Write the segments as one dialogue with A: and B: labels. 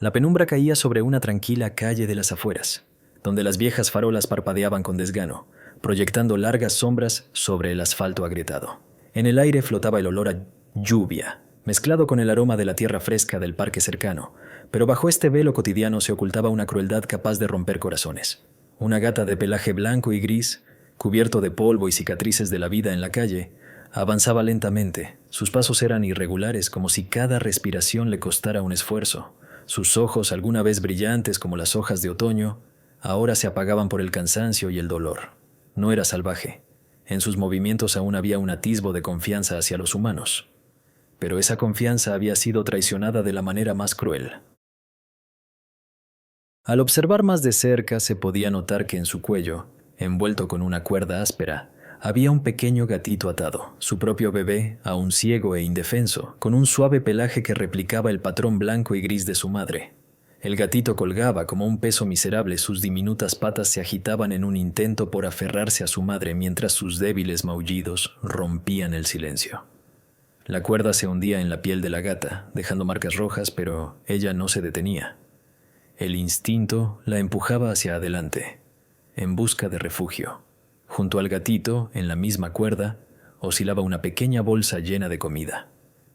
A: La penumbra caía sobre una tranquila calle de las afueras, donde las viejas farolas parpadeaban con desgano, proyectando largas sombras sobre el asfalto agrietado. En el aire flotaba el olor a lluvia, mezclado con el aroma de la tierra fresca del parque cercano, pero bajo este velo cotidiano se ocultaba una crueldad capaz de romper corazones. Una gata de pelaje blanco y gris, cubierto de polvo y cicatrices de la vida en la calle, avanzaba lentamente. Sus pasos eran irregulares, como si cada respiración le costara un esfuerzo. Sus ojos, alguna vez brillantes como las hojas de otoño, ahora se apagaban por el cansancio y el dolor. No era salvaje. En sus movimientos aún había un atisbo de confianza hacia los humanos. Pero esa confianza había sido traicionada de la manera más cruel. Al observar más de cerca se podía notar que en su cuello, envuelto con una cuerda áspera, había un pequeño gatito atado, su propio bebé, aún ciego e indefenso, con un suave pelaje que replicaba el patrón blanco y gris de su madre. El gatito colgaba como un peso miserable, sus diminutas patas se agitaban en un intento por aferrarse a su madre mientras sus débiles maullidos rompían el silencio. La cuerda se hundía en la piel de la gata, dejando marcas rojas, pero ella no se detenía. El instinto la empujaba hacia adelante, en busca de refugio. Junto al gatito, en la misma cuerda, oscilaba una pequeña bolsa llena de comida.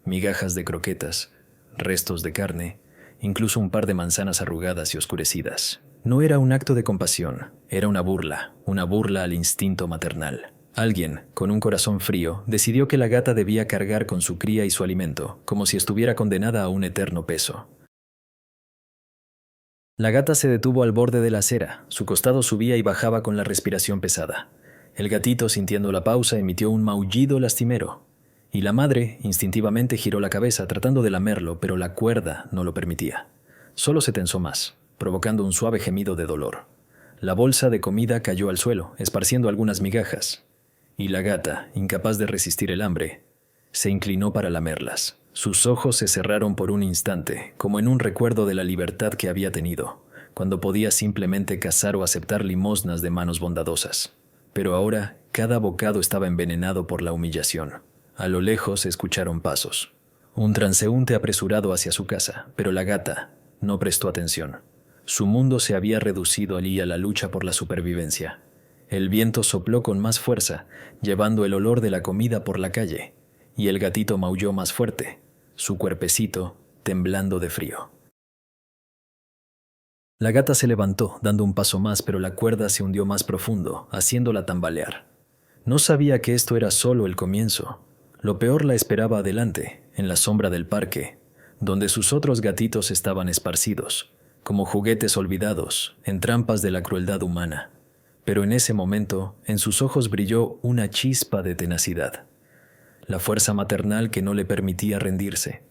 A: Migajas de croquetas, restos de carne, incluso un par de manzanas arrugadas y oscurecidas. No era un acto de compasión, era una burla al instinto maternal. Alguien, con un corazón frío, decidió que la gata debía cargar con su cría y su alimento, como si estuviera condenada a un eterno peso. La gata se detuvo al borde de la acera, su costado subía y bajaba con la respiración pesada. El gatito, sintiendo la pausa, emitió un maullido lastimero, y la madre instintivamente giró la cabeza tratando de lamerlo, pero la cuerda no lo permitía. Solo se tensó más, provocando un suave gemido de dolor. La bolsa de comida cayó al suelo, esparciendo algunas migajas, y la gata, incapaz de resistir el hambre, se inclinó para lamerlas. Sus ojos se cerraron por un instante, como en un recuerdo de la libertad que había tenido, cuando podía simplemente cazar o aceptar limosnas de manos bondadosas. Pero ahora, cada bocado estaba envenenado por la humillación. A lo lejos se escucharon pasos. Un transeúnte apresurado hacia su casa, pero la gata no prestó atención. Su mundo se había reducido allí a la lucha por la supervivencia. El viento sopló con más fuerza, llevando el olor de la comida por la calle, y el gatito maulló más fuerte, su cuerpecito temblando de frío. La gata se levantó, dando un paso más, pero la cuerda se hundió más profundo, haciéndola tambalear. No sabía que esto era solo el comienzo. Lo peor la esperaba adelante, en la sombra del parque, donde sus otros gatitos estaban esparcidos, como juguetes olvidados, en trampas de la crueldad humana. Pero en ese momento, en sus ojos brilló una chispa de tenacidad, la fuerza maternal que no le permitía rendirse.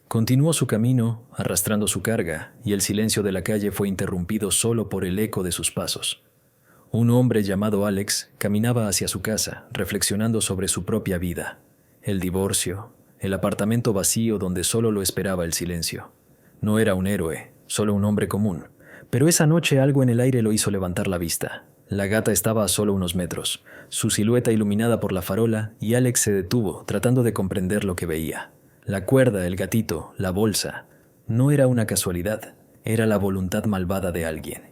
A: Continuó su camino, arrastrando su carga, y el silencio de la calle fue interrumpido solo por el eco de sus pasos. Un hombre llamado Alex caminaba hacia su casa, reflexionando sobre su propia vida, el divorcio, el apartamento vacío donde solo lo esperaba el silencio. No era un héroe, solo un hombre común, pero esa noche algo en el aire lo hizo levantar la vista. La gata estaba a solo unos metros, su silueta iluminada por la farola, y Alex se detuvo, tratando de comprender lo que veía. La cuerda, el gatito, la bolsa, no era una casualidad, era la voluntad malvada de alguien.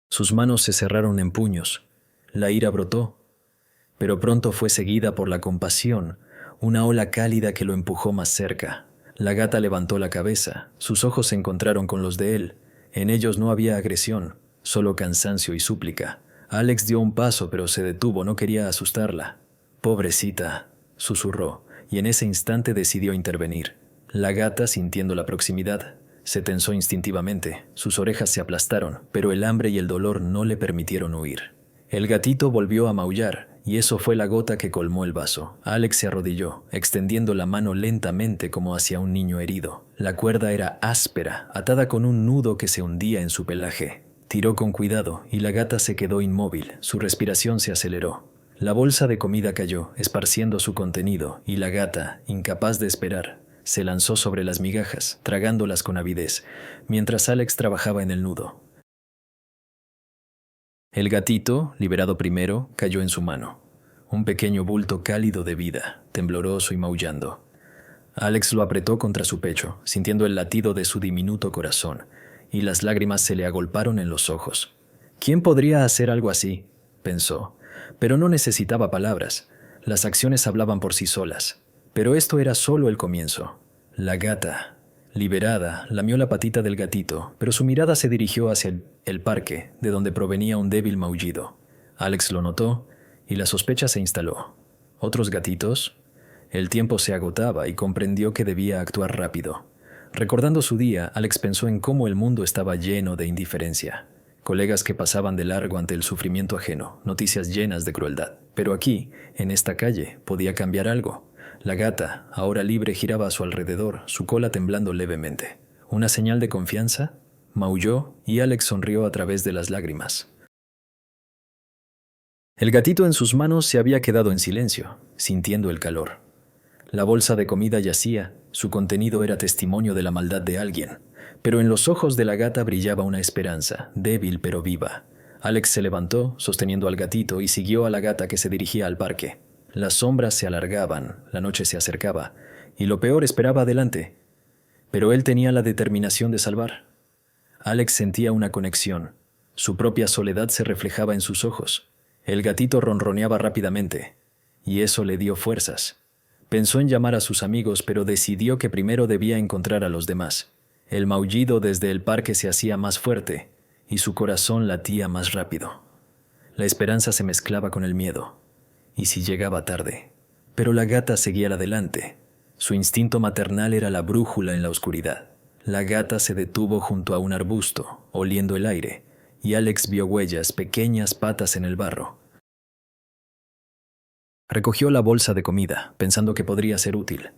A: Sus manos se cerraron en puños, la ira brotó, pero pronto fue seguida por la compasión, una ola cálida que lo empujó más cerca. La gata levantó la cabeza, sus ojos se encontraron con los de él. En ellos no había agresión, solo cansancio y súplica. Alex dio un paso, pero se detuvo, no quería asustarla. «Pobrecita», susurró, y en ese instante decidió intervenir. La gata, sintiendo la proximidad, se tensó instintivamente, sus orejas se aplastaron, pero el hambre y el dolor no le permitieron huir. El gatito volvió a maullar, y eso fue la gota que colmó el vaso. Alex se arrodilló, extendiendo la mano lentamente como hacia un niño herido. La cuerda era áspera, atada con un nudo que se hundía en su pelaje. Tiró con cuidado, y la gata se quedó inmóvil, su respiración se aceleró. La bolsa de comida cayó, esparciendo su contenido, y la gata, incapaz de esperar, se lanzó sobre las migajas, tragándolas con avidez, mientras Alex trabajaba en el nudo. El gatito, liberado primero, cayó en su mano, un pequeño bulto cálido de vida, tembloroso y maullando. Alex lo apretó contra su pecho, sintiendo el latido de su diminuto corazón, y las lágrimas se le agolparon en los ojos. ¿Quién podría hacer algo así?, pensó, pero no necesitaba palabras. Las acciones hablaban por sí solas. Pero esto era solo el comienzo. La gata, liberada, lamió la patita del gatito, pero su mirada se dirigió hacia el parque, de donde provenía un débil maullido. Alex lo notó, y la sospecha se instaló. ¿Otros gatitos? El tiempo se agotaba y comprendió que debía actuar rápido. Recordando su día, Alex pensó en cómo el mundo estaba lleno de indiferencia. Colegas que pasaban de largo ante el sufrimiento ajeno, noticias llenas de crueldad. Pero aquí, en esta calle, podía cambiar algo. La gata, ahora libre, giraba a su alrededor, su cola temblando levemente. ¿Una señal de confianza? Maulló y Alex sonrió a través de las lágrimas. El gatito en sus manos se había quedado en silencio, sintiendo el calor. La bolsa de comida yacía, su contenido era testimonio de la maldad de alguien. Pero en los ojos de la gata brillaba una esperanza, débil pero viva. Alex se levantó, sosteniendo al gatito, y siguió a la gata que se dirigía al parque. Las sombras se alargaban, la noche se acercaba, y lo peor esperaba adelante. Pero él tenía la determinación de salvar. Alex sentía una conexión. Su propia soledad se reflejaba en sus ojos. El gatito ronroneaba rápidamente, y eso le dio fuerzas. Pensó en llamar a sus amigos, pero decidió que primero debía encontrar a los demás. El maullido desde el parque se hacía más fuerte, y su corazón latía más rápido. La esperanza se mezclaba con el miedo. ¿Y si llegaba tarde? Pero la gata seguía adelante. Su instinto maternal era la brújula en la oscuridad. La gata se detuvo junto a un arbusto, oliendo el aire, y Alex vio huellas, pequeñas patas en el barro. Recogió la bolsa de comida, pensando que podría ser útil.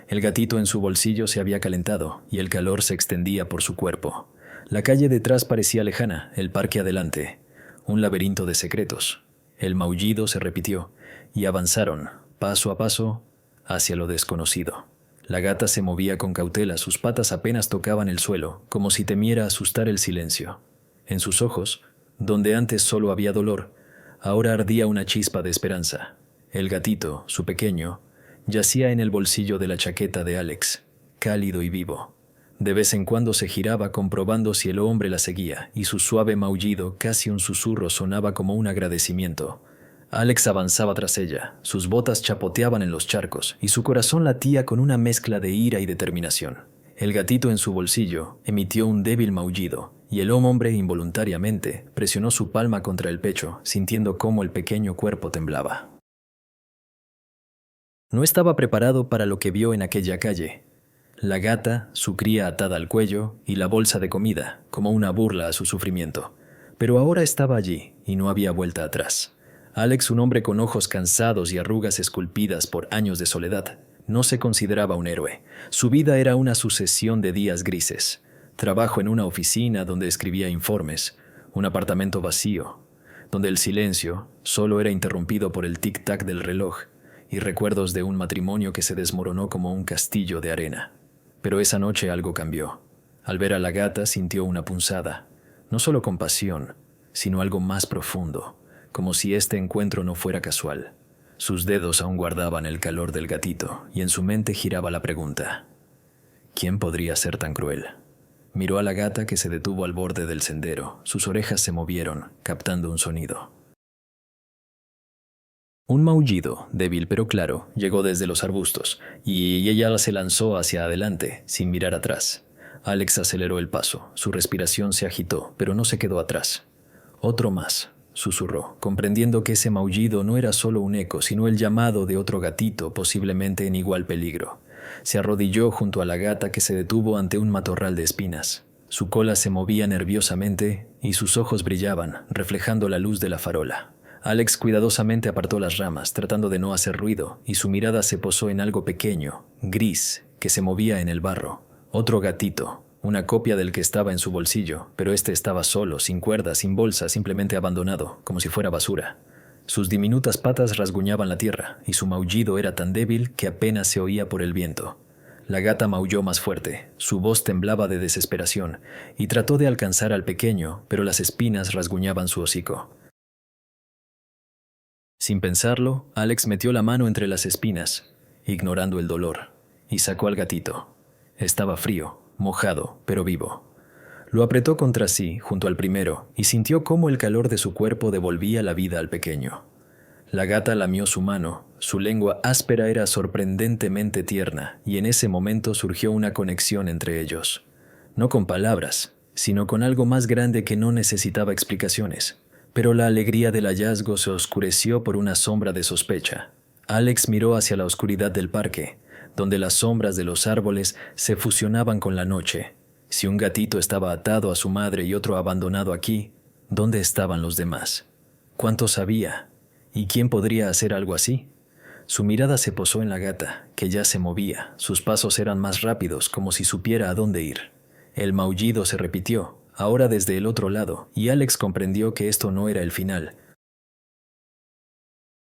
A: El gatito en su bolsillo se había calentado, y el calor se extendía por su cuerpo. La calle detrás parecía lejana, el parque adelante. Un laberinto de secretos. El maullido se repitió, y avanzaron, paso a paso, hacia lo desconocido. La gata se movía con cautela, sus patas apenas tocaban el suelo, como si temiera asustar el silencio. En sus ojos, donde antes solo había dolor, ahora ardía una chispa de esperanza. El gatito, su pequeño, yacía en el bolsillo de la chaqueta de Alex, cálido y vivo. De vez en cuando se giraba comprobando si el hombre la seguía, y su suave maullido, casi un susurro, sonaba como un agradecimiento. Alex avanzaba tras ella, sus botas chapoteaban en los charcos, y su corazón latía con una mezcla de ira y determinación. El gatito en su bolsillo emitió un débil maullido, y el hombre involuntariamente presionó su palma contra el pecho, sintiendo cómo el pequeño cuerpo temblaba. No estaba preparado para lo que vio en aquella calle. La gata, su cría atada al cuello, y la bolsa de comida, como una burla a su sufrimiento. Pero ahora estaba allí, y no había vuelta atrás. Alex, un hombre con ojos cansados y arrugas esculpidas por años de soledad, no se consideraba un héroe. Su vida era una sucesión de días grises. Trabajo en una oficina donde escribía informes, un apartamento vacío, donde el silencio solo era interrumpido por el tic-tac del reloj, y recuerdos de un matrimonio que se desmoronó como un castillo de arena. Pero esa noche algo cambió. Al ver a la gata sintió una punzada, no solo compasión, sino algo más profundo, como si este encuentro no fuera casual. Sus dedos aún guardaban el calor del gatito, y en su mente giraba la pregunta: ¿quién podría ser tan cruel? Miró a la gata que se detuvo al borde del sendero. Sus orejas se movieron, captando un sonido. Un maullido, débil pero claro, llegó desde los arbustos, y ella se lanzó hacia adelante, sin mirar atrás. Alex aceleró el paso, su respiración se agitó, pero no se quedó atrás. Otro más, susurró, comprendiendo que ese maullido no era solo un eco, sino el llamado de otro gatito, posiblemente en igual peligro. Se arrodilló junto a la gata que se detuvo ante un matorral de espinas. Su cola se movía nerviosamente y sus ojos brillaban, reflejando la luz de la farola. Alex cuidadosamente apartó las ramas, tratando de no hacer ruido, y su mirada se posó en algo pequeño, gris, que se movía en el barro. Otro gatito, una copia del que estaba en su bolsillo, pero este estaba solo, sin cuerda, sin bolsa, simplemente abandonado, como si fuera basura. Sus diminutas patas rasguñaban la tierra, y su maullido era tan débil que apenas se oía por el viento. La gata maulló más fuerte, su voz temblaba de desesperación, y trató de alcanzar al pequeño, pero las espinas rasguñaban su hocico. Sin pensarlo, Alex metió la mano entre las espinas, ignorando el dolor, y sacó al gatito. Estaba frío, mojado, pero vivo. Lo apretó contra sí, junto al primero, y sintió cómo el calor de su cuerpo devolvía la vida al pequeño. La gata lamió su mano, su lengua áspera era sorprendentemente tierna, y en ese momento surgió una conexión entre ellos. No con palabras, sino con algo más grande que no necesitaba explicaciones. Pero la alegría del hallazgo se oscureció por una sombra de sospecha. Alex miró hacia la oscuridad del parque, donde las sombras de los árboles se fusionaban con la noche. Si un gatito estaba atado a su madre y otro abandonado aquí, ¿dónde estaban los demás? ¿Cuántos había? ¿Y quién podría hacer algo así? Su mirada se posó en la gata, que ya se movía. Sus pasos eran más rápidos, como si supiera a dónde ir. El maullido se repitió, ahora desde el otro lado, y Alex comprendió que esto no era el final.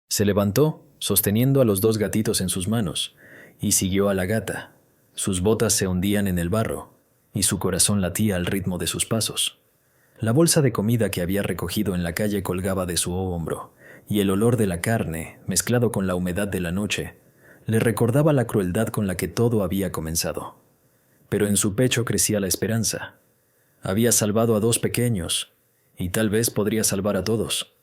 A: Se levantó, sosteniendo a los dos gatitos en sus manos, y siguió a la gata. Sus botas se hundían en el barro, y su corazón latía al ritmo de sus pasos. La bolsa de comida que había recogido en la calle colgaba de su hombro, y el olor de la carne, mezclado con la humedad de la noche, le recordaba la crueldad con la que todo había comenzado. Pero en su pecho crecía la esperanza. Había salvado a dos pequeños, y tal vez podría salvar a todos.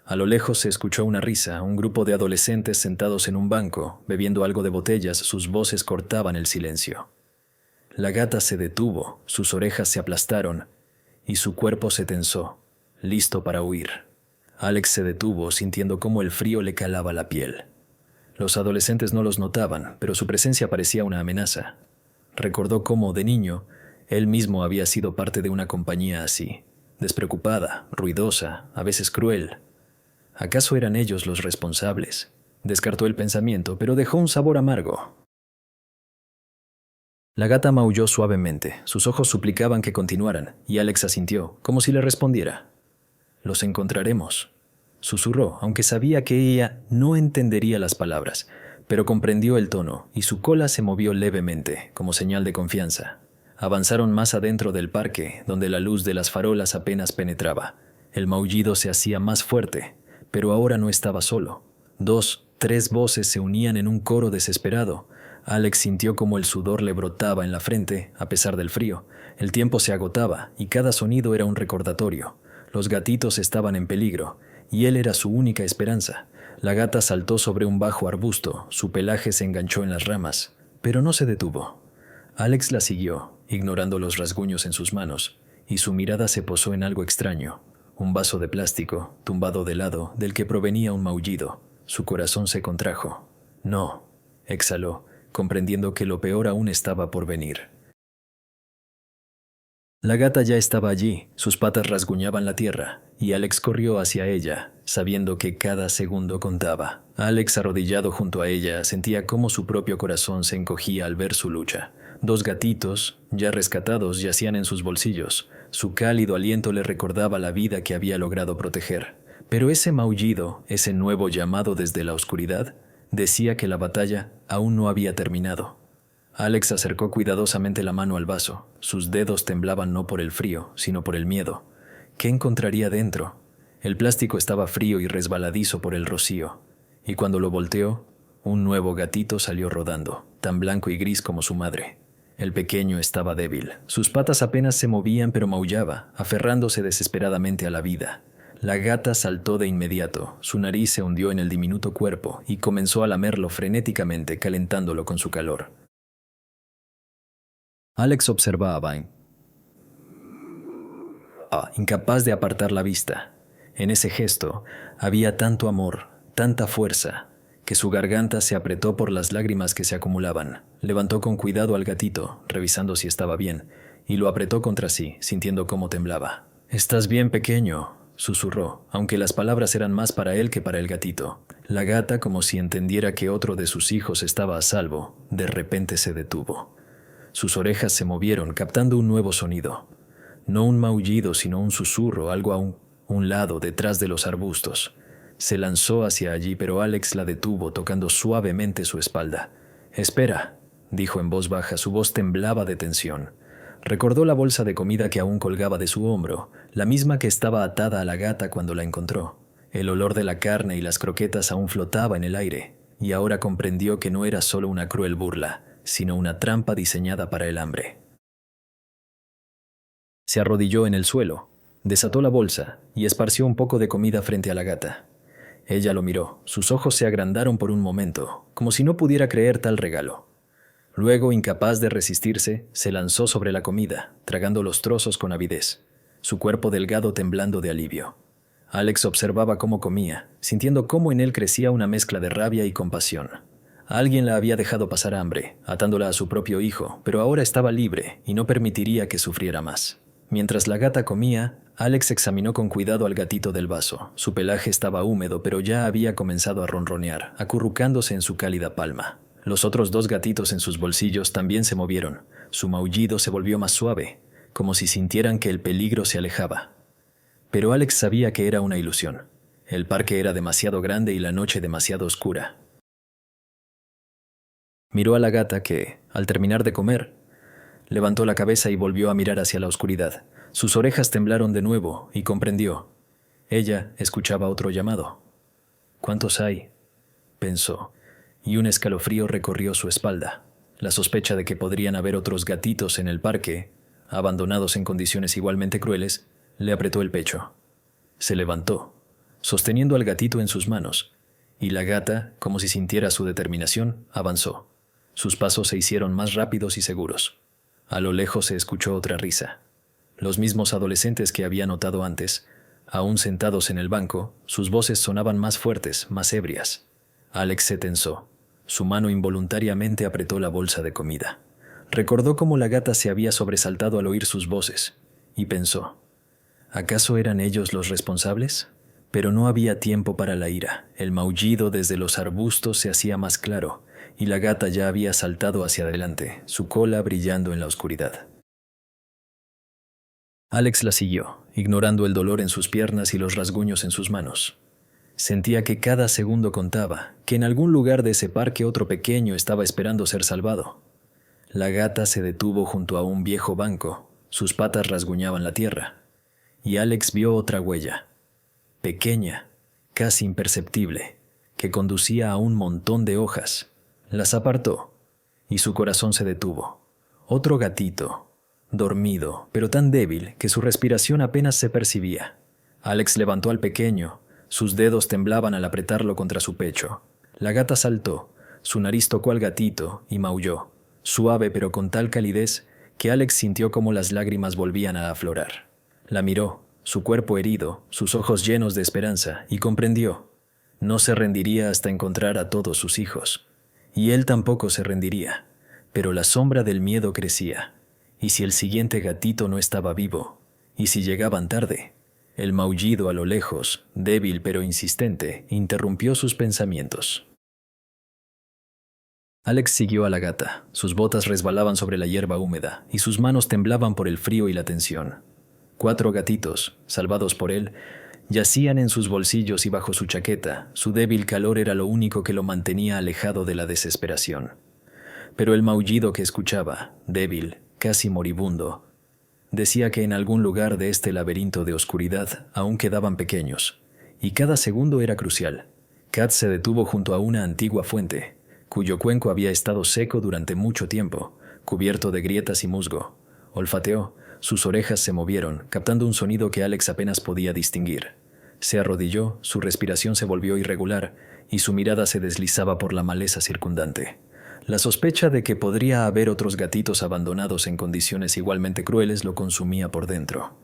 A: A lo lejos se escuchó una risa, un grupo de adolescentes sentados en un banco, bebiendo algo de botellas, sus voces cortaban el silencio. La gata se detuvo, sus orejas se aplastaron, y su cuerpo se tensó, listo para huir. Alex se detuvo, sintiendo cómo el frío le calaba la piel. Los adolescentes no los notaban, pero su presencia parecía una amenaza. Recordó cómo, de niño, él mismo había sido parte de una compañía así, despreocupada, ruidosa, a veces cruel. ¿Acaso eran ellos los responsables? Descartó el pensamiento, pero dejó un sabor amargo. La gata maulló suavemente, sus ojos suplicaban que continuaran, y Alex asintió, como si le respondiera. «Los encontraremos», susurró, aunque sabía que ella no entendería las palabras, pero comprendió el tono, y su cola se movió levemente, como señal de confianza. Avanzaron más adentro del parque, donde la luz de las farolas apenas penetraba. El maullido se hacía más fuerte, pero ahora no estaba solo. 2, 3 voces se unían en un coro desesperado. Alex sintió como el sudor le brotaba en la frente, a pesar del frío. El tiempo se agotaba, y cada sonido era un recordatorio. Los gatitos estaban en peligro, y él era su única esperanza. La gata saltó sobre un bajo arbusto, su pelaje se enganchó en las ramas, pero no se detuvo. Alex la siguió, ignorando los rasguños en sus manos, y su mirada se posó en algo extraño. Un vaso de plástico, tumbado de lado, del que provenía un maullido. Su corazón se contrajo. «No», exhaló, comprendiendo que lo peor aún estaba por venir. La gata ya estaba allí, sus patas rasguñaban la tierra, y Alex corrió hacia ella, sabiendo que cada segundo contaba. Alex, arrodillado junto a ella, sentía cómo su propio corazón se encogía al ver su lucha. 2 gatitos, ya rescatados, yacían en sus bolsillos. Su cálido aliento le recordaba la vida que había logrado proteger. Pero ese maullido, ese nuevo llamado desde la oscuridad, decía que la batalla aún no había terminado. Alex acercó cuidadosamente la mano al vaso. Sus dedos temblaban no por el frío, sino por el miedo. ¿Qué encontraría dentro? El plástico estaba frío y resbaladizo por el rocío. Y cuando lo volteó, un nuevo gatito salió rodando, tan blanco y gris como su madre. El pequeño estaba débil. Sus patas apenas se movían, pero maullaba, aferrándose desesperadamente a la vida. La gata saltó de inmediato. Su nariz se hundió en el diminuto cuerpo y comenzó a lamerlo frenéticamente, calentándolo con su calor. Alex observaba, incapaz de apartar la vista. En ese gesto había tanto amor, tanta fuerza, que su garganta se apretó por las lágrimas que se acumulaban. Levantó con cuidado al gatito, revisando si estaba bien, y lo apretó contra sí, sintiendo cómo temblaba. «¿Estás bien, pequeño?», susurró, aunque las palabras eran más para él que para el gatito. La gata, como si entendiera que otro de sus hijos estaba a salvo, de repente se detuvo. Sus orejas se movieron, captando un nuevo sonido. No un maullido, sino un susurro, algo a un lado, detrás de los arbustos. Se lanzó hacia allí, pero Alex la detuvo, tocando suavemente su espalda. «Espera», dijo en voz baja, su voz temblaba de tensión. Recordó la bolsa de comida que aún colgaba de su hombro, la misma que estaba atada a la gata cuando la encontró. El olor de la carne y las croquetas aún flotaba en el aire, y ahora comprendió que no era solo una cruel burla, sino una trampa diseñada para el hambre. Se arrodilló en el suelo, desató la bolsa y esparció un poco de comida frente a la gata. Ella lo miró, sus ojos se agrandaron por un momento, como si no pudiera creer tal regalo. Luego, incapaz de resistirse, se lanzó sobre la comida, tragando los trozos con avidez, su cuerpo delgado temblando de alivio. Alex observaba cómo comía, sintiendo cómo en él crecía una mezcla de rabia y compasión. Alguien la había dejado pasar hambre, atándola a su propio hijo, pero ahora estaba libre y no permitiría que sufriera más. Mientras la gata comía, Alex examinó con cuidado al gatito del vaso. Su pelaje estaba húmedo, pero ya había comenzado a ronronear, acurrucándose en su cálida palma. Los otros 2 gatitos en sus bolsillos también se movieron. Su maullido se volvió más suave, como si sintieran que el peligro se alejaba. Pero Alex sabía que era una ilusión. El parque era demasiado grande y la noche demasiado oscura. Miró a la gata que, al terminar de comer, levantó la cabeza y volvió a mirar hacia la oscuridad. Sus orejas temblaron de nuevo y comprendió. Ella escuchaba otro llamado. «¿Cuántos hay?», pensó, y un escalofrío recorrió su espalda. La sospecha de que podrían haber otros gatitos en el parque, abandonados en condiciones igualmente crueles, le apretó el pecho. Se levantó, sosteniendo al gatito en sus manos, y la gata, como si sintiera su determinación, avanzó. Sus pasos se hicieron más rápidos y seguros. A lo lejos se escuchó otra risa. Los mismos adolescentes que había notado antes, aún sentados en el banco, sus voces sonaban más fuertes, más ebrias. Alex se tensó. Su mano involuntariamente apretó la bolsa de comida. Recordó cómo la gata se había sobresaltado al oír sus voces, y pensó, ¿acaso eran ellos los responsables? Pero no había tiempo para la ira. El maullido desde los arbustos se hacía más claro, y la gata ya había saltado hacia adelante, su cola brillando en la oscuridad. Alex la siguió, ignorando el dolor en sus piernas y los rasguños en sus manos. Sentía que cada segundo contaba, que en algún lugar de ese parque otro pequeño estaba esperando ser salvado. La gata se detuvo junto a un viejo banco, sus patas rasguñaban la tierra, y Alex vio otra huella, pequeña, casi imperceptible, que conducía a un montón de hojas. Las apartó, y su corazón se detuvo. Otro gatito, dormido, pero tan débil que su respiración apenas se percibía. Alex levantó al pequeño, sus dedos temblaban al apretarlo contra su pecho. La gata saltó, su nariz tocó al gatito y maulló, suave pero con tal calidez que Alex sintió como las lágrimas volvían a aflorar. La miró, su cuerpo herido, sus ojos llenos de esperanza, y comprendió. No se rendiría hasta encontrar a todos sus hijos. Y él tampoco se rendiría, pero la sombra del miedo crecía. ¿Y si el siguiente gatito no estaba vivo? ¿Y si llegaban tarde? El maullido a lo lejos, débil pero insistente, interrumpió sus pensamientos. Alex siguió a la gata. Sus botas resbalaban sobre la hierba húmeda y sus manos temblaban por el frío y la tensión. 4 gatitos, salvados por él, yacían en sus bolsillos y bajo su chaqueta. Su débil calor era lo único que lo mantenía alejado de la desesperación. Pero el maullido que escuchaba, débil, casi moribundo, decía que en algún lugar de este laberinto de oscuridad aún quedaban pequeños, y cada segundo era crucial. Kat se detuvo junto a una antigua fuente, cuyo cuenco había estado seco durante mucho tiempo, cubierto de grietas y musgo. Olfateó, sus orejas se movieron, captando un sonido que Alex apenas podía distinguir. Se arrodilló, su respiración se volvió irregular, y su mirada se deslizaba por la maleza circundante. La sospecha de que podría haber otros gatitos abandonados en condiciones igualmente crueles lo consumía por dentro.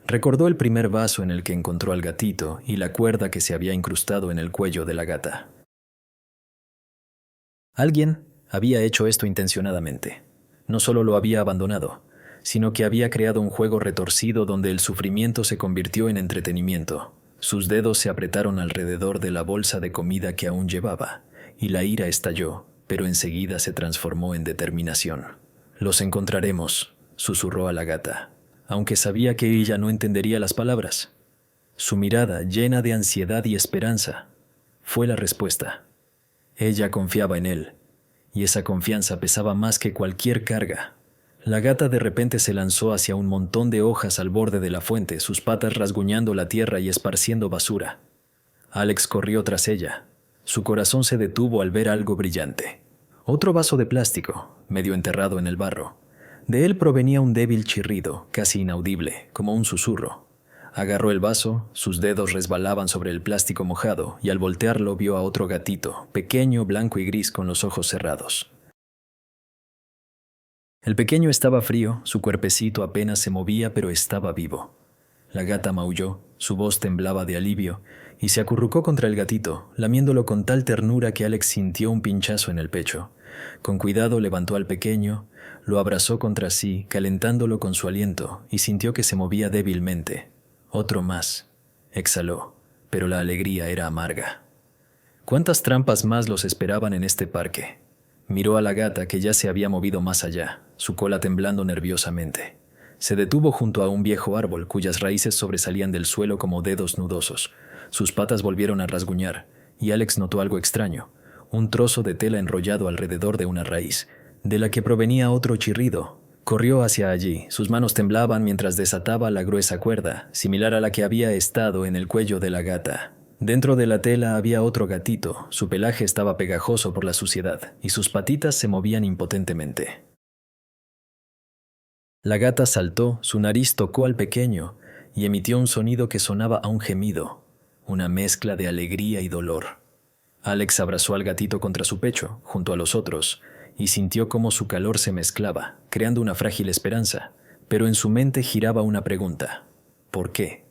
A: Recordó el primer vaso en el que encontró al gatito y la cuerda que se había incrustado en el cuello de la gata. Alguien había hecho esto intencionadamente. No solo lo había abandonado, sino que había creado un juego retorcido donde el sufrimiento se convirtió en entretenimiento. Sus dedos se apretaron alrededor de la bolsa de comida que aún llevaba, y la ira estalló, pero enseguida se transformó en determinación. «Los encontraremos», susurró a la gata, aunque sabía que ella no entendería las palabras. Su mirada, llena de ansiedad y esperanza, fue la respuesta. Ella confiaba en él, y esa confianza pesaba más que cualquier carga. La gata de repente se lanzó hacia un montón de hojas al borde de la fuente, sus patas rasguñando la tierra y esparciendo basura. Alex corrió tras ella. Su corazón se detuvo al ver algo brillante. Otro vaso de plástico, medio enterrado en el barro. De él provenía un débil chirrido, casi inaudible, como un susurro. Agarró el vaso, sus dedos resbalaban sobre el plástico mojado y al voltearlo vio a otro gatito, pequeño, blanco y gris con los ojos cerrados. El pequeño estaba frío, su cuerpecito apenas se movía, pero estaba vivo. La gata maulló, su voz temblaba de alivio, y se acurrucó contra el gatito, lamiéndolo con tal ternura que Alex sintió un pinchazo en el pecho. Con cuidado levantó al pequeño, lo abrazó contra sí, calentándolo con su aliento, y sintió que se movía débilmente. Otro más. Exhaló, pero la alegría era amarga. ¿Cuántas trampas más los esperaban en este parque? Miró a la gata que ya se había movido más allá, su cola temblando nerviosamente. Se detuvo junto a un viejo árbol cuyas raíces sobresalían del suelo como dedos nudosos. Sus patas volvieron a rasguñar, y Alex notó algo extraño, un trozo de tela enrollado alrededor de una raíz, de la que provenía otro chirrido. Corrió hacia allí, sus manos temblaban mientras desataba la gruesa cuerda, similar a la que había estado en el cuello de la gata. Dentro de la tela había otro gatito, su pelaje estaba pegajoso por la suciedad, y sus patitas se movían impotentemente. La gata saltó, su nariz tocó al pequeño, y emitió un sonido que sonaba a un gemido, una mezcla de alegría y dolor. Alex abrazó al gatito contra su pecho, junto a los otros, y sintió cómo su calor se mezclaba, creando una frágil esperanza, pero en su mente giraba una pregunta. ¿Por qué?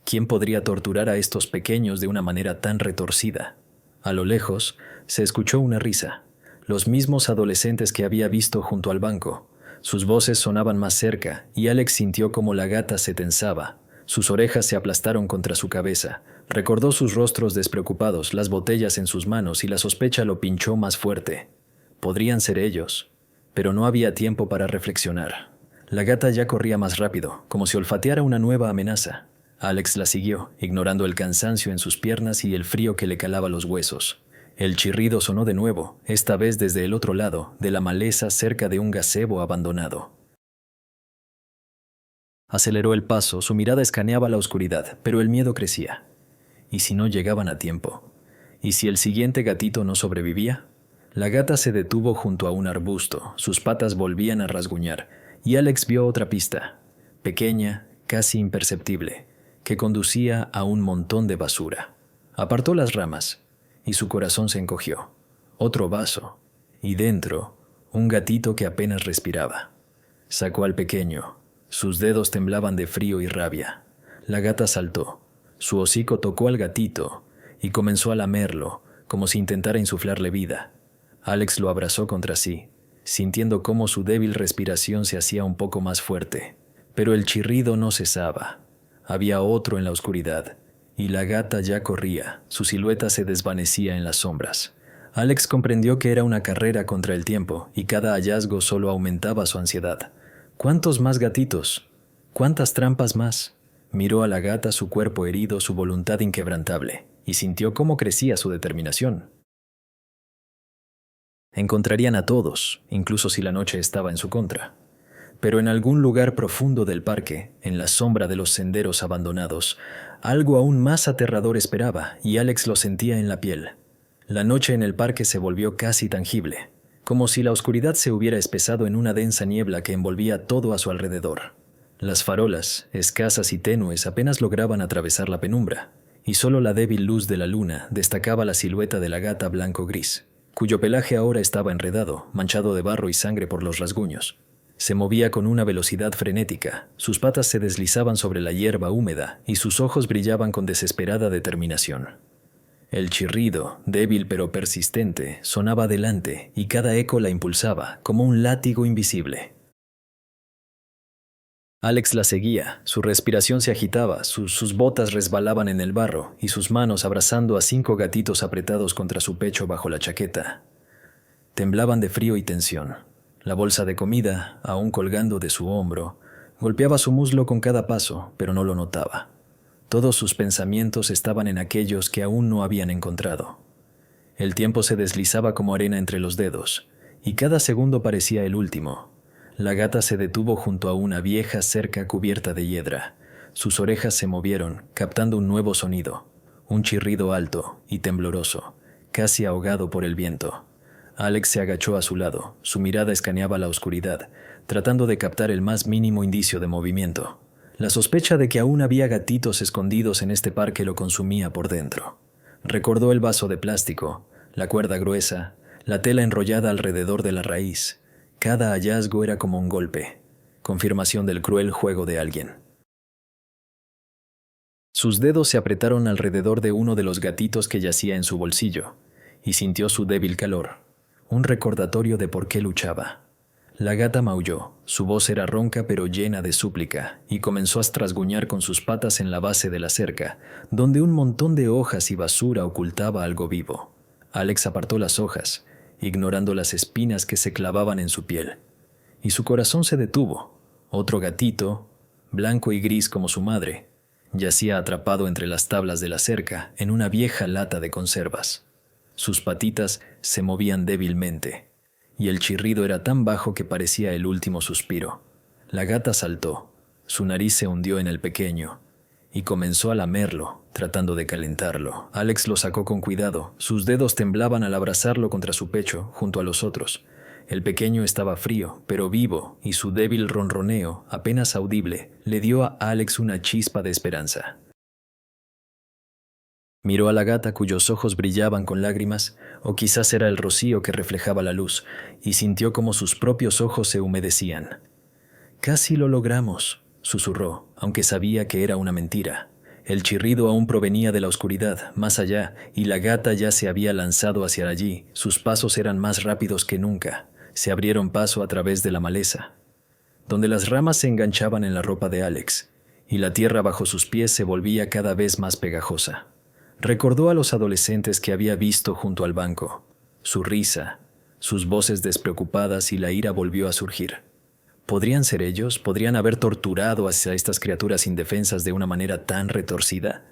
A: ¿Quién podría torturar a estos pequeños de una manera tan retorcida? A lo lejos, se escuchó una risa, los mismos adolescentes que había visto junto al banco. Sus voces sonaban más cerca, y Alex sintió cómo la gata se tensaba. Sus orejas se aplastaron contra su cabeza. Recordó sus rostros despreocupados, las botellas en sus manos, y la sospecha lo pinchó más fuerte. Podrían ser ellos, pero no había tiempo para reflexionar. La gata ya corría más rápido, como si olfateara una nueva amenaza. Alex la siguió, ignorando el cansancio en sus piernas y el frío que le calaba los huesos. El chirrido sonó de nuevo, esta vez desde el otro lado, de la maleza cerca de un gazebo abandonado. Aceleró el paso, su mirada escaneaba la oscuridad, pero el miedo crecía. ¿Y si no llegaban a tiempo? ¿Y si el siguiente gatito no sobrevivía? La gata se detuvo junto a un arbusto, sus patas volvían a rasguñar, y Alex vio otra pista, pequeña, casi imperceptible, que conducía a un montón de basura. Apartó las ramas, y su corazón se encogió. Otro vaso, y dentro, un gatito que apenas respiraba. Sacó al pequeño. Sus dedos temblaban de frío y rabia. La gata saltó. Su hocico tocó al gatito y comenzó a lamerlo, como si intentara insuflarle vida. Alex lo abrazó contra sí, sintiendo cómo su débil respiración se hacía un poco más fuerte. Pero el chirrido no cesaba. Había otro en la oscuridad, y la gata ya corría, su silueta se desvanecía en las sombras. Alex comprendió que era una carrera contra el tiempo, y cada hallazgo solo aumentaba su ansiedad. ¿Cuántos más gatitos? ¿Cuántas trampas más? Miró a la gata, su cuerpo herido, su voluntad inquebrantable, y sintió cómo crecía su determinación. Encontrarían a todos, incluso si la noche estaba en su contra. Pero en algún lugar profundo del parque, en la sombra de los senderos abandonados, algo aún más aterrador esperaba, y Alex lo sentía en la piel. La noche en el parque se volvió casi tangible, como si la oscuridad se hubiera espesado en una densa niebla que envolvía todo a su alrededor. Las farolas, escasas y tenues, apenas lograban atravesar la penumbra, y solo la débil luz de la luna destacaba la silueta de la gata blanco-gris, cuyo pelaje ahora estaba enredado, manchado de barro y sangre por los rasguños. Se movía con una velocidad frenética, sus patas se deslizaban sobre la hierba húmeda y sus ojos brillaban con desesperada determinación. El chirrido, débil pero persistente, sonaba delante y cada eco la impulsaba, como un látigo invisible. Alex la seguía, su respiración se agitaba, sus botas resbalaban en el barro y sus manos abrazando a 5 gatitos apretados contra su pecho bajo la chaqueta. Temblaban de frío y tensión. La bolsa de comida, aún colgando de su hombro, golpeaba su muslo con cada paso, pero no lo notaba. Todos sus pensamientos estaban en aquellos que aún no habían encontrado. El tiempo se deslizaba como arena entre los dedos, y cada segundo parecía el último. La gata se detuvo junto a una vieja cerca cubierta de hiedra. Sus orejas se movieron, captando un nuevo sonido, un chirrido alto y tembloroso, casi ahogado por el viento. Alex se agachó a su lado. Su mirada escaneaba la oscuridad, tratando de captar el más mínimo indicio de movimiento. La sospecha de que aún había gatitos escondidos en este parque lo consumía por dentro. Recordó el vaso de plástico, la cuerda gruesa, la tela enrollada alrededor de la raíz. Cada hallazgo era como un golpe, confirmación del cruel juego de alguien. Sus dedos se apretaron alrededor de uno de los gatitos que yacía en su bolsillo, y sintió su débil calor, un recordatorio de por qué luchaba. La gata maulló, su voz era ronca pero llena de súplica, y comenzó a trasguñar con sus patas en la base de la cerca, donde un montón de hojas y basura ocultaba algo vivo. Alex apartó las hojas, ignorando las espinas que se clavaban en su piel, y su corazón se detuvo. Otro gatito, blanco y gris como su madre, yacía atrapado entre las tablas de la cerca en una vieja lata de conservas. Sus patitas se movían débilmente, y el chirrido era tan bajo que parecía el último suspiro. La gata saltó, su nariz se hundió en el pequeño, y comenzó a lamerlo, tratando de calentarlo. Alex lo sacó con cuidado, sus dedos temblaban al abrazarlo contra su pecho, junto a los otros. El pequeño estaba frío, pero vivo, y su débil ronroneo, apenas audible, le dio a Alex una chispa de esperanza. Miró a la gata cuyos ojos brillaban con lágrimas, o quizás era el rocío que reflejaba la luz, y sintió como sus propios ojos se humedecían. «Casi lo logramos», susurró, aunque sabía que era una mentira. El chirrido aún provenía de la oscuridad, más allá, y la gata ya se había lanzado hacia allí. Sus pasos eran más rápidos que nunca. Se abrieron paso a través de la maleza, donde las ramas se enganchaban en la ropa de Alex, y la tierra bajo sus pies se volvía cada vez más pegajosa. Recordó a los adolescentes que había visto junto al banco, su risa, sus voces despreocupadas, y la ira volvió a surgir. ¿Podrían ser ellos? ¿Podrían haber torturado hacia estas criaturas indefensas de una manera tan retorcida?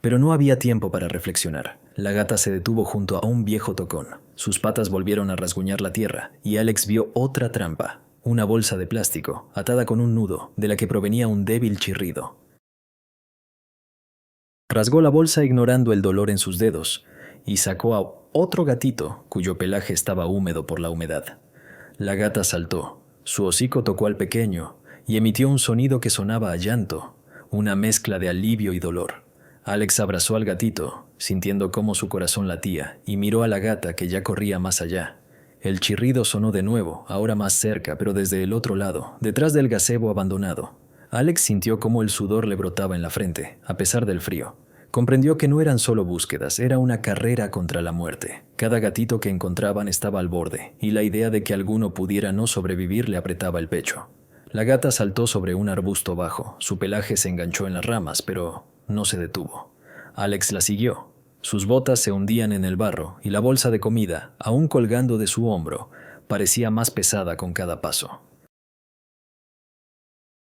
A: Pero no había tiempo para reflexionar. La gata se detuvo junto a un viejo tocón. Sus patas volvieron a rasguñar la tierra, y Alex vio otra trampa, una bolsa de plástico, atada con un nudo, de la que provenía un débil chirrido. Rasgó la bolsa ignorando el dolor en sus dedos, y sacó a otro gatito, cuyo pelaje estaba húmedo por la humedad. La gata saltó, su hocico tocó al pequeño, y emitió un sonido que sonaba a llanto, una mezcla de alivio y dolor. Alex abrazó al gatito, sintiendo cómo su corazón latía, y miró a la gata que ya corría más allá. El chirrido sonó de nuevo, ahora más cerca, pero desde el otro lado, detrás del gazebo abandonado. Alex sintió cómo el sudor le brotaba en la frente, a pesar del frío. Comprendió que no eran solo búsquedas, era una carrera contra la muerte. Cada gatito que encontraban estaba al borde, y la idea de que alguno pudiera no sobrevivir le apretaba el pecho. La gata saltó sobre un arbusto bajo, su pelaje se enganchó en las ramas, pero no se detuvo. Alex la siguió. Sus botas se hundían en el barro, y la bolsa de comida, aún colgando de su hombro, parecía más pesada con cada paso.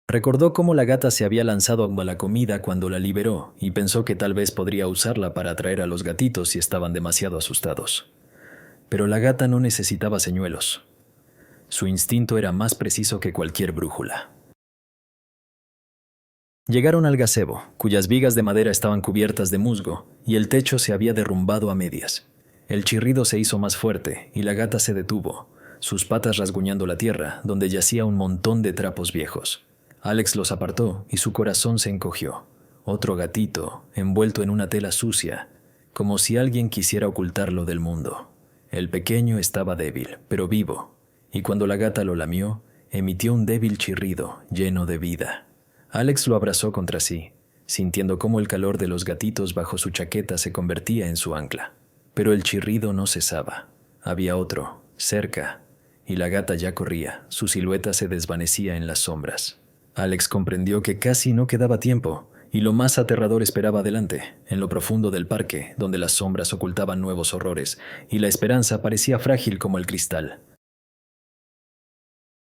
A: Recordó cómo la gata se había lanzado a la comida cuando la liberó, y pensó que tal vez podría usarla para atraer a los gatitos si estaban demasiado asustados. Pero la gata no necesitaba señuelos. Su instinto era más preciso que cualquier brújula. Llegaron al gazebo, cuyas vigas de madera estaban cubiertas de musgo, y el techo se había derrumbado a medias. El chirrido se hizo más fuerte, y la gata se detuvo, sus patas rasguñando la tierra, donde yacía un montón de trapos viejos. Alex los apartó, y su corazón se encogió. Otro gatito, envuelto en una tela sucia, como si alguien quisiera ocultarlo del mundo. El pequeño estaba débil, pero vivo, y cuando la gata lo lamió, emitió un débil chirrido, lleno de vida. Alex lo abrazó contra sí, sintiendo cómo el calor de los gatitos bajo su chaqueta se convertía en su ancla. Pero el chirrido no cesaba. Había otro, cerca, y la gata ya corría, su silueta se desvanecía en las sombras. Alex comprendió que casi no quedaba tiempo, y lo más aterrador esperaba adelante, en lo profundo del parque, donde las sombras ocultaban nuevos horrores, y la esperanza parecía frágil como el cristal.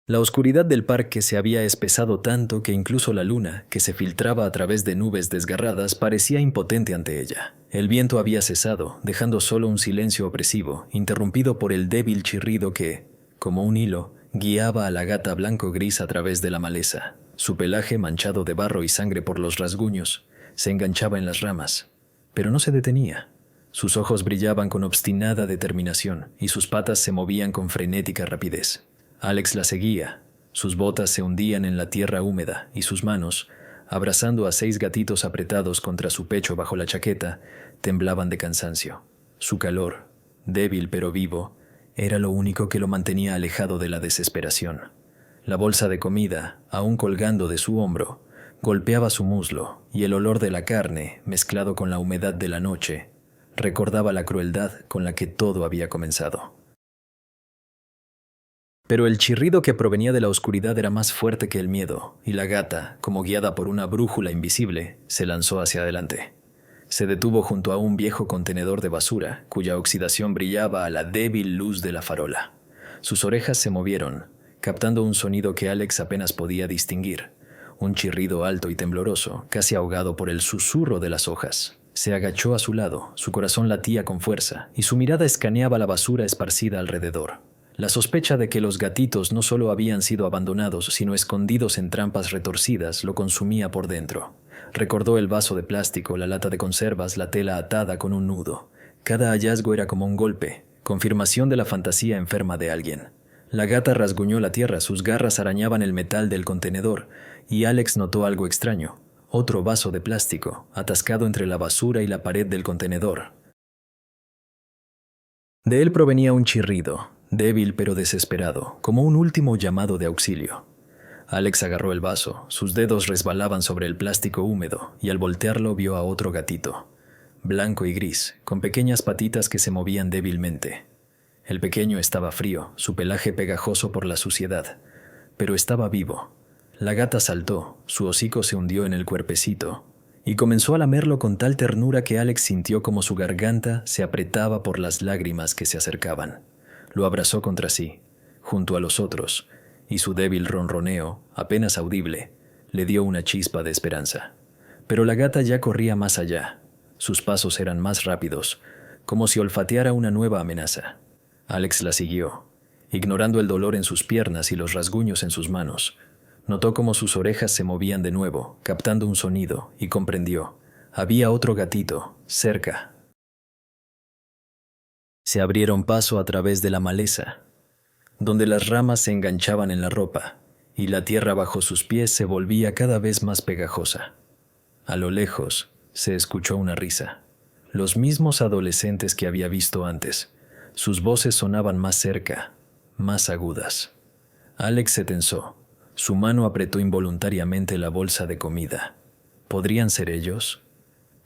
A: La oscuridad del parque se había espesado tanto que incluso la luna, que se filtraba a través de nubes desgarradas, parecía impotente ante ella. El viento había cesado, dejando solo un silencio opresivo, interrumpido por el débil chirrido que, como un hilo, guiaba a la gata blanco-gris a través de la maleza. Su pelaje, manchado de barro y sangre por los rasguños, se enganchaba en las ramas, pero no se detenía. Sus ojos brillaban con obstinada determinación y sus patas se movían con frenética rapidez. Alex la seguía. Sus botas se hundían en la tierra húmeda y sus manos, abrazando a 6 gatitos apretados contra su pecho bajo la chaqueta, temblaban de cansancio. Su calor, débil pero vivo, era lo único que lo mantenía alejado de la desesperación. La bolsa de comida, aún colgando de su hombro, golpeaba su muslo y el olor de la carne, mezclado con la humedad de la noche, recordaba la crueldad con la que todo había comenzado. Pero el chirrido que provenía de la oscuridad era más fuerte que el miedo, y la gata, como guiada por una brújula invisible, se lanzó hacia adelante. Se detuvo junto a un viejo contenedor de basura, cuya oxidación brillaba a la débil luz de la farola. Sus orejas se movieron, captando un sonido que Alex apenas podía distinguir, un chirrido alto y tembloroso, casi ahogado por el susurro de las hojas. Se agachó a su lado, su corazón latía con fuerza, y su mirada escaneaba la basura esparcida alrededor. La sospecha de que los gatitos no solo habían sido abandonados, sino escondidos en trampas retorcidas, lo consumía por dentro. Recordó el vaso de plástico, la lata de conservas, la tela atada con un nudo. Cada hallazgo era como un golpe, confirmación de la fantasía enferma de alguien. La gata rasguñó la tierra, sus garras arañaban el metal del contenedor, y Alex notó algo extraño. Otro vaso de plástico, atascado entre la basura y la pared del contenedor. De él provenía un chirrido, débil pero desesperado, como un último llamado de auxilio. Alex agarró el vaso, sus dedos resbalaban sobre el plástico húmedo, y al voltearlo vio a otro gatito, blanco y gris, con pequeñas patitas que se movían débilmente. El pequeño estaba frío, su pelaje pegajoso por la suciedad, pero estaba vivo. La gata saltó, su hocico se hundió en el cuerpecito, y comenzó a lamerlo con tal ternura que Alex sintió como su garganta se apretaba por las lágrimas que se acercaban. Lo abrazó contra sí, junto a los otros, y su débil ronroneo, apenas audible, le dio una chispa de esperanza. Pero la gata ya corría más allá. Sus pasos eran más rápidos, como si olfateara una nueva amenaza. Alex la siguió, ignorando el dolor en sus piernas y los rasguños en sus manos. Notó cómo sus orejas se movían de nuevo, captando un sonido, y comprendió. Había otro gatito, cerca. Se abrieron paso a través de la maleza, donde las ramas se enganchaban en la ropa, y la tierra bajo sus pies se volvía cada vez más pegajosa. A lo lejos se escuchó una risa. Los mismos adolescentes que había visto antes. Sus voces sonaban más cerca, más agudas. Alex se tensó. Su mano apretó involuntariamente la bolsa de comida. ¿Podrían ser ellos?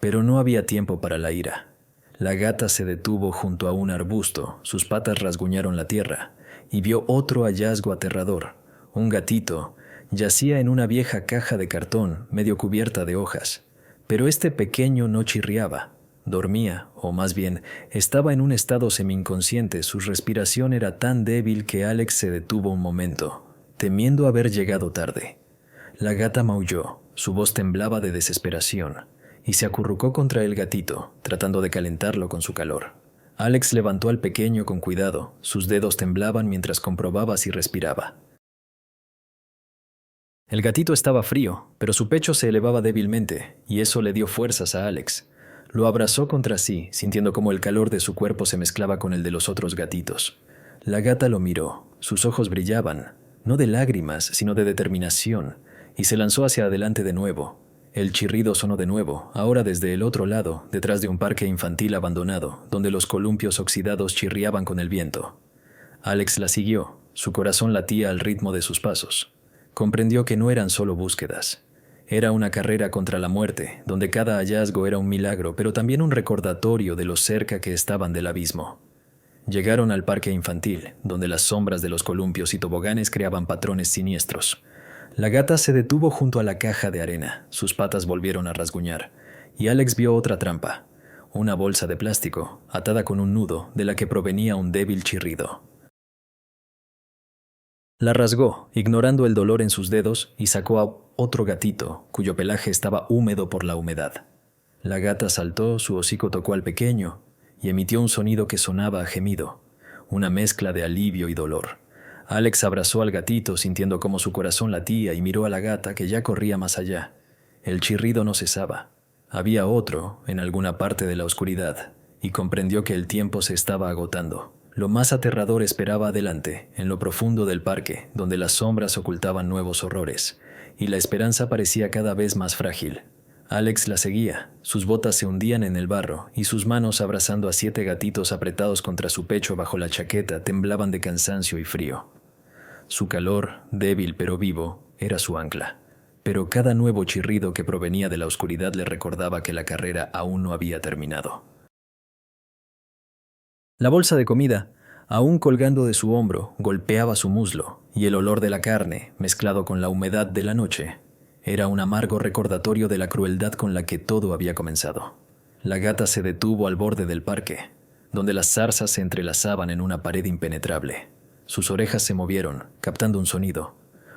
A: Pero no había tiempo para la ira. La gata se detuvo junto a un arbusto, sus patas rasguñaron la tierra, y vio otro hallazgo aterrador. Un gatito yacía en una vieja caja de cartón, medio cubierta de hojas. Pero este pequeño no chirriaba. Dormía, o más bien, estaba en un estado semi-inconsciente. Su respiración era tan débil que Alex se detuvo un momento, temiendo haber llegado tarde. La gata maulló, su voz temblaba de desesperación, y se acurrucó contra el gatito, tratando de calentarlo con su calor. Alex levantó al pequeño con cuidado, sus dedos temblaban mientras comprobaba si respiraba. El gatito estaba frío, pero su pecho se elevaba débilmente, y eso le dio fuerzas a Alex. Lo abrazó contra sí, sintiendo cómo el calor de su cuerpo se mezclaba con el de los otros gatitos. La gata lo miró, sus ojos brillaban, no de lágrimas, sino de determinación, y se lanzó hacia adelante de nuevo. El chirrido sonó de nuevo, ahora desde el otro lado, detrás de un parque infantil abandonado, donde los columpios oxidados chirriaban con el viento. Alex la siguió, su corazón latía al ritmo de sus pasos. Comprendió que no eran solo búsquedas. Era una carrera contra la muerte, donde cada hallazgo era un milagro, pero también un recordatorio de lo cerca que estaban del abismo. Llegaron al parque infantil, donde las sombras de los columpios y toboganes creaban patrones siniestros. La gata se detuvo junto a la caja de arena, sus patas volvieron a rasguñar, y Alex vio otra trampa, una bolsa de plástico, atada con un nudo, de la que provenía un débil chirrido. La rasgó, ignorando el dolor en sus dedos, y sacó a otro gatito, cuyo pelaje estaba húmedo por la humedad. La gata saltó, su hocico tocó al pequeño, y emitió un sonido que sonaba a gemido, una mezcla de alivio y dolor. Alex abrazó al gatito, sintiendo cómo su corazón latía, y miró a la gata, que ya corría más allá. El chirrido no cesaba. Había otro, en alguna parte de la oscuridad, y comprendió que el tiempo se estaba agotando. Lo más aterrador esperaba adelante, en lo profundo del parque, donde las sombras ocultaban nuevos horrores, y la esperanza parecía cada vez más frágil. Alex la seguía, sus botas se hundían en el barro, y sus manos, abrazando a 7 gatitos apretados contra su pecho bajo la chaqueta, temblaban de cansancio y frío. Su calor, débil pero vivo, era su ancla, pero cada nuevo chirrido que provenía de la oscuridad le recordaba que la carrera aún no había terminado. La bolsa de comida, aún colgando de su hombro, golpeaba su muslo, y el olor de la carne, mezclado con la humedad de la noche, era un amargo recordatorio de la crueldad con la que todo había comenzado. La gata se detuvo al borde del parque, donde las zarzas se entrelazaban en una pared impenetrable. Sus orejas se movieron, captando un sonido,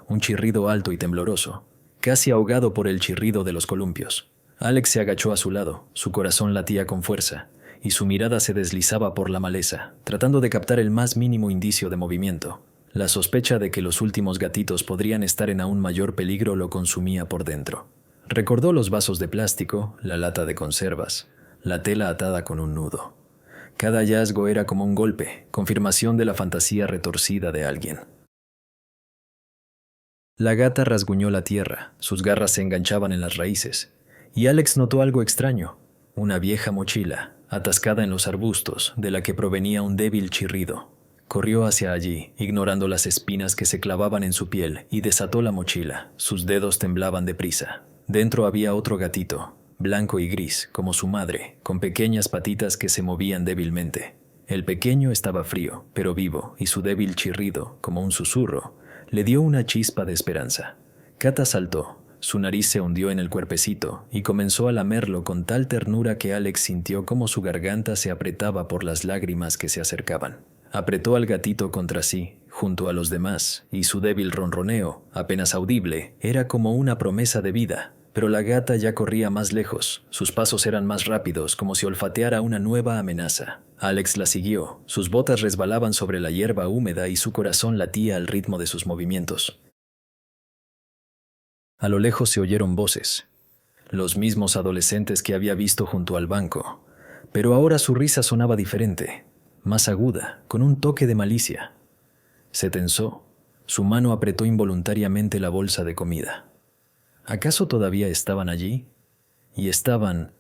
A: un chirrido alto y tembloroso, casi ahogado por el chirrido de los columpios. Alex se agachó a su lado, su corazón latía con fuerza, y su mirada se deslizaba por la maleza, tratando de captar el más mínimo indicio de movimiento. La sospecha de que los últimos gatitos podrían estar en aún mayor peligro lo consumía por dentro. Recordó los vasos de plástico, la lata de conservas, la tela atada con un nudo. Cada hallazgo era como un golpe, confirmación de la fantasía retorcida de alguien. La gata rasguñó la tierra, sus garras se enganchaban en las raíces, y Alex notó algo extraño, una vieja mochila, atascada en los arbustos, de la que provenía un débil chirrido. Corrió hacia allí, ignorando las espinas que se clavaban en su piel, y desató la mochila. Sus dedos temblaban deprisa. Dentro había otro gatito, blanco y gris, como su madre, con pequeñas patitas que se movían débilmente. El pequeño estaba frío, pero vivo, y su débil chirrido, como un susurro, le dio una chispa de esperanza. Cata saltó. Su nariz se hundió en el cuerpecito y comenzó a lamerlo con tal ternura que Alex sintió cómo su garganta se apretaba por las lágrimas que se acercaban. Apretó al gatito contra sí, junto a los demás, y su débil ronroneo, apenas audible, era como una promesa de vida. Pero la gata ya corría más lejos, sus pasos eran más rápidos, como si olfateara una nueva amenaza. Alex la siguió, sus botas resbalaban sobre la hierba húmeda y su corazón latía al ritmo de sus movimientos. A lo lejos se oyeron voces, los mismos adolescentes que había visto junto al banco, pero ahora su risa sonaba diferente, más aguda, con un toque de malicia. Se tensó, su mano apretó involuntariamente la bolsa de comida. ¿Acaso todavía estaban allí? ¿Y estaban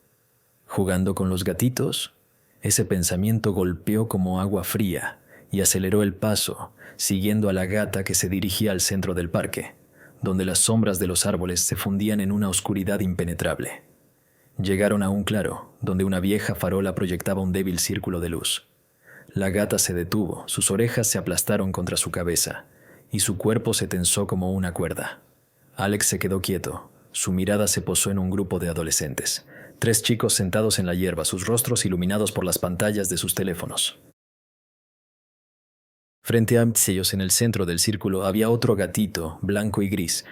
A: jugando con los gatitos? Ese pensamiento golpeó como agua fría y aceleró el paso, siguiendo a la gata que se dirigía al centro del parque, donde las sombras de los árboles se fundían en una oscuridad impenetrable. Llegaron a un claro, donde una vieja farola proyectaba un débil círculo de luz. La gata se detuvo, sus orejas se aplastaron contra su cabeza, y su cuerpo se tensó como una cuerda. Alex se quedó quieto, su mirada se posó en un grupo de adolescentes, 3 chicos sentados en la hierba, sus rostros iluminados por las pantallas de sus teléfonos. Frente a ellos, en el centro del círculo, había otro gatito, blanco y gris,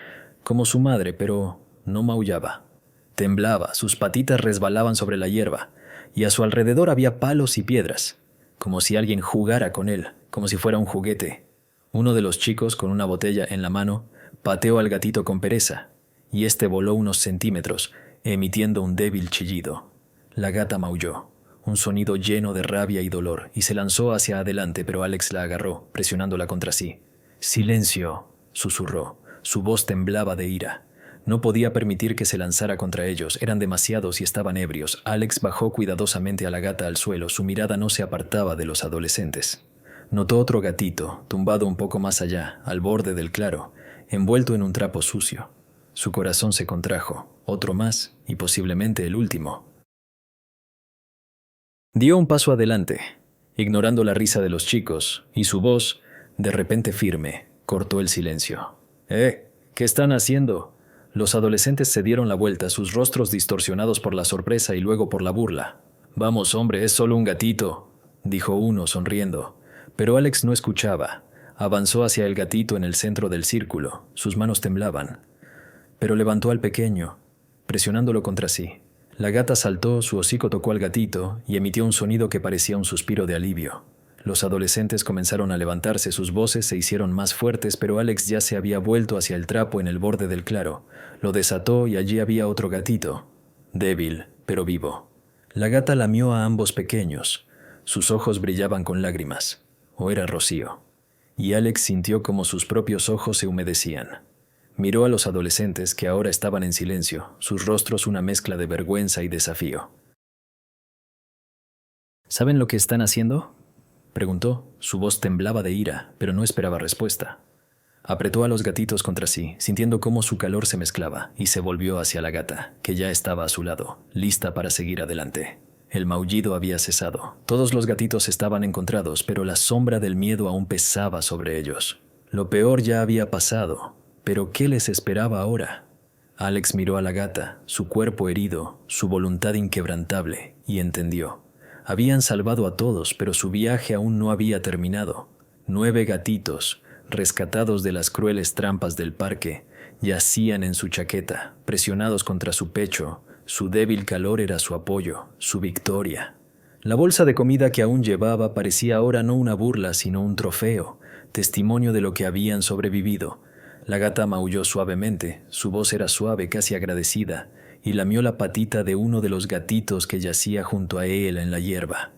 A: como su madre, pero no maullaba. Temblaba, sus patitas resbalaban sobre la hierba, y a su alrededor había palos y piedras, como si alguien jugara con él, como si fuera un juguete. Uno de los chicos, con una botella en la mano, pateó al gatito con pereza, y este voló unos centímetros, emitiendo un débil chillido. La gata maulló, un sonido lleno de rabia y dolor, y se lanzó hacia adelante, pero Alex la agarró, presionándola contra sí. «Silencio», susurró. Su voz temblaba de ira. No podía permitir que se lanzara contra ellos, eran demasiados y estaban ebrios. Alex bajó cuidadosamente a la gata al suelo, su mirada no se apartaba de los adolescentes. Notó otro gatito, tumbado un poco más allá, al borde del claro, envuelto en un trapo sucio. Su corazón se contrajo, otro más, y posiblemente el último. Dio un paso adelante, ignorando la risa de los chicos, y su voz, de repente firme, cortó el silencio. ¿Qué están haciendo?» Los adolescentes se dieron la vuelta, sus rostros distorsionados por la sorpresa y luego por la burla. «Vamos, hombre, es solo un gatito», dijo uno sonriendo. Pero Alex no escuchaba. Avanzó hacia el gatito en el centro del círculo. Sus manos temblaban. Pero levantó al pequeño, presionándolo contra sí. La gata saltó, su hocico tocó al gatito y emitió un sonido que parecía un suspiro de alivio. Los adolescentes comenzaron a levantarse, sus voces se hicieron más fuertes, pero Alex ya se había vuelto hacia el trapo en el borde del claro. Lo desató y allí había otro gatito, débil, pero vivo. La gata lamió a ambos pequeños. Sus ojos brillaban con lágrimas. O era Rocío. Y Alex sintió como sus propios ojos se humedecían. Miró a los adolescentes que ahora estaban en silencio, sus rostros una mezcla de vergüenza y desafío. ¿Saben lo que están haciendo?, preguntó. Su voz temblaba de ira, pero no esperaba respuesta. Apretó a los gatitos contra sí, sintiendo cómo su calor se mezclaba, y se volvió hacia la gata, que ya estaba a su lado, lista para seguir adelante. El maullido había cesado. Todos los gatitos estaban encontrados, pero la sombra del miedo aún pesaba sobre ellos. Lo peor ya había pasado, pero ¿qué les esperaba ahora? Alex miró a la gata, su cuerpo herido, su voluntad inquebrantable, y entendió. Habían salvado a todos, pero su viaje aún no había terminado. 9 gatitos, rescatados de las crueles trampas del parque, yacían en su chaqueta, presionados contra su pecho. Su débil calor era su apoyo, su victoria. La bolsa de comida que aún llevaba parecía ahora no una burla, sino un trofeo, testimonio de lo que habían sobrevivido. La gata maulló suavemente, su voz era suave, casi agradecida, y lamió la patita de uno de los gatitos que yacía junto a él en la hierba.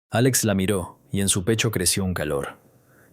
A: Alex la miró, y en su pecho creció un calor.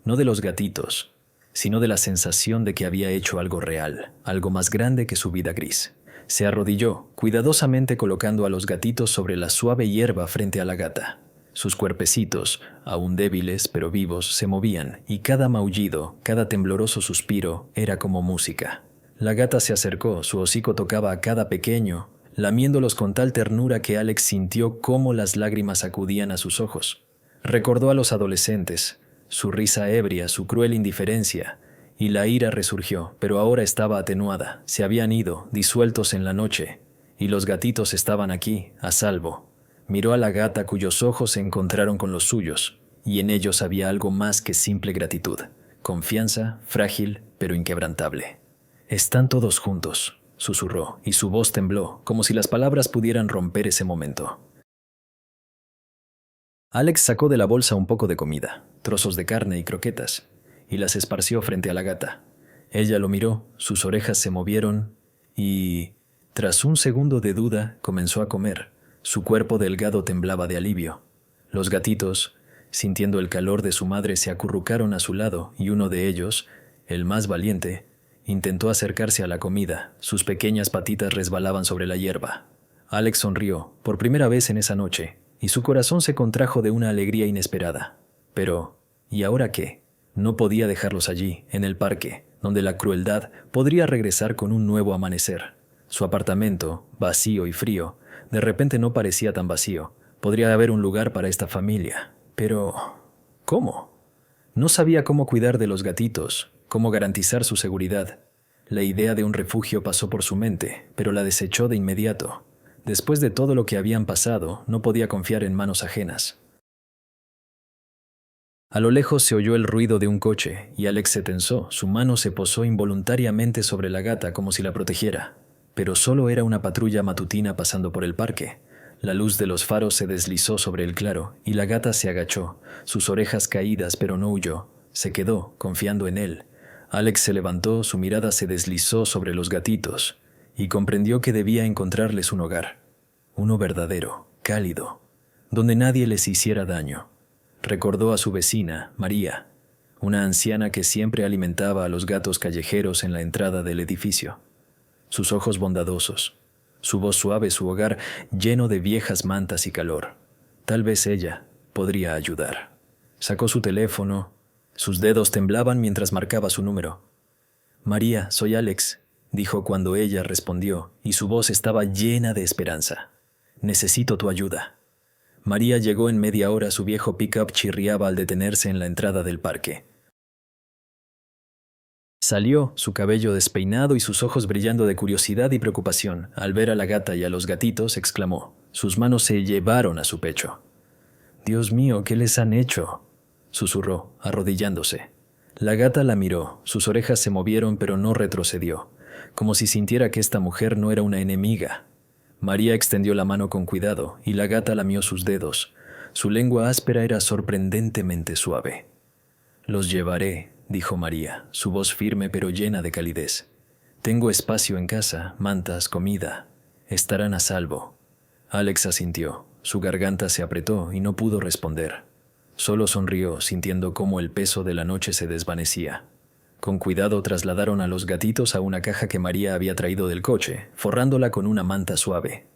A: No de los gatitos, sino de la sensación de que había hecho algo real, algo más grande que su vida gris. Se arrodilló, cuidadosamente colocando a los gatitos sobre la suave hierba frente a la gata. Sus cuerpecitos, aún débiles pero vivos, se movían, y cada maullido, cada tembloroso suspiro, era como música. La gata se acercó, su hocico tocaba a cada pequeño, lamiéndolos con tal ternura que Alex sintió cómo las lágrimas acudían a sus ojos. Recordó a los adolescentes, su risa ebria, su cruel indiferencia, y la ira resurgió, pero ahora estaba atenuada. Se habían ido, disueltos en la noche, y los gatitos estaban aquí, a salvo. Miró a la gata cuyos ojos se encontraron con los suyos, y en ellos había algo más que simple gratitud, confianza, frágil, pero inquebrantable. «Están todos juntos», susurró, y su voz tembló, como si las palabras pudieran romper ese momento. Alex sacó de la bolsa un poco de comida, trozos de carne y croquetas, y las esparció frente a la gata. Ella lo miró, sus orejas se movieron, y, tras un segundo de duda, comenzó a comer. Su cuerpo delgado temblaba de alivio. Los gatitos, sintiendo el calor de su madre, se acurrucaron a su lado, y uno de ellos, el más valiente, intentó acercarse a la comida. Sus pequeñas patitas resbalaban sobre la hierba. Alex sonrió, por primera vez en esa noche, y su corazón se contrajo de una alegría inesperada. Pero, ¿y ahora qué? No podía dejarlos allí, en el parque, donde la crueldad podría regresar con un nuevo amanecer. Su apartamento, vacío y frío, de repente no parecía tan vacío. Podría haber un lugar para esta familia. Pero, ¿cómo? No sabía cómo cuidar de los gatitos, cómo garantizar su seguridad. La idea de un refugio pasó por su mente, pero la desechó de inmediato. Después de todo lo que habían pasado, no podía confiar en manos ajenas. A lo lejos se oyó el ruido de un coche, y Alex se tensó. Su mano se posó involuntariamente sobre la gata como si la protegiera. Pero solo era una patrulla matutina pasando por el parque. La luz de los faros se deslizó sobre el claro, y la gata se agachó, sus orejas caídas, pero no huyó. Se quedó, confiando en él. Alex se levantó, su mirada se deslizó sobre los gatitos, y comprendió que debía encontrarles un hogar. Uno verdadero, cálido, donde nadie les hiciera daño. Recordó a su vecina, María, una anciana que siempre alimentaba a los gatos callejeros en la entrada del edificio. Sus ojos bondadosos, su voz suave, su hogar lleno de viejas mantas y calor. Tal vez ella podría ayudar. Sacó su teléfono. Sus dedos temblaban mientras marcaba su número. «María, soy Alex», dijo cuando ella respondió, y su voz estaba llena de esperanza. «Necesito tu ayuda». María llegó en media hora. Su viejo pick-up chirriaba al detenerse en la entrada del parque. Salió, su cabello despeinado y sus ojos brillando de curiosidad y preocupación. Al ver a la gata y a los gatitos, exclamó. Sus manos se llevaron a su pecho. «Dios mío, ¿qué les han hecho?», susurró, arrodillándose. La gata la miró, sus orejas se movieron pero no retrocedió, como si sintiera que esta mujer no era una enemiga. María extendió la mano con cuidado y la gata lamió sus dedos. Su lengua áspera era sorprendentemente suave. «Los llevaré», dijo María, su voz firme pero llena de calidez. «Tengo espacio en casa, mantas, comida. Estarán a salvo». Alex asintió. Su garganta se apretó y no pudo responder. Solo sonrió, sintiendo cómo el peso de la noche se desvanecía. Con cuidado trasladaron a los gatitos a una caja que María había traído del coche, forrándola con una manta suave.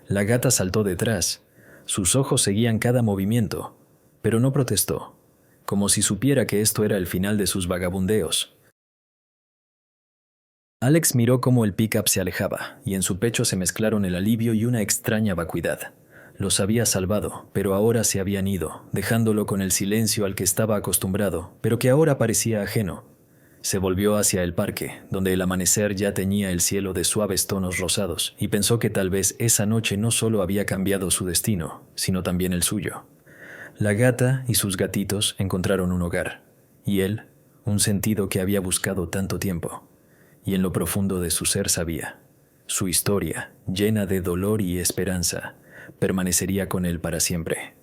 A: La gata saltó detrás. Sus ojos seguían cada movimiento, pero no protestó, como si supiera que esto era el final de sus vagabundeos. Alex miró cómo el pick-up se alejaba, y en su pecho se mezclaron el alivio y una extraña vacuidad. Los había salvado, pero ahora se habían ido, dejándolo con el silencio al que estaba acostumbrado, pero que ahora parecía ajeno. Se volvió hacia el parque, donde el amanecer ya teñía el cielo de suaves tonos rosados, y pensó que tal vez esa noche no solo había cambiado su destino, sino también el suyo. La gata y sus gatitos encontraron un hogar, y él, un sentido que había buscado tanto tiempo. Y en lo profundo de su ser sabía, su historia, llena de dolor y esperanza, permanecería con él para siempre.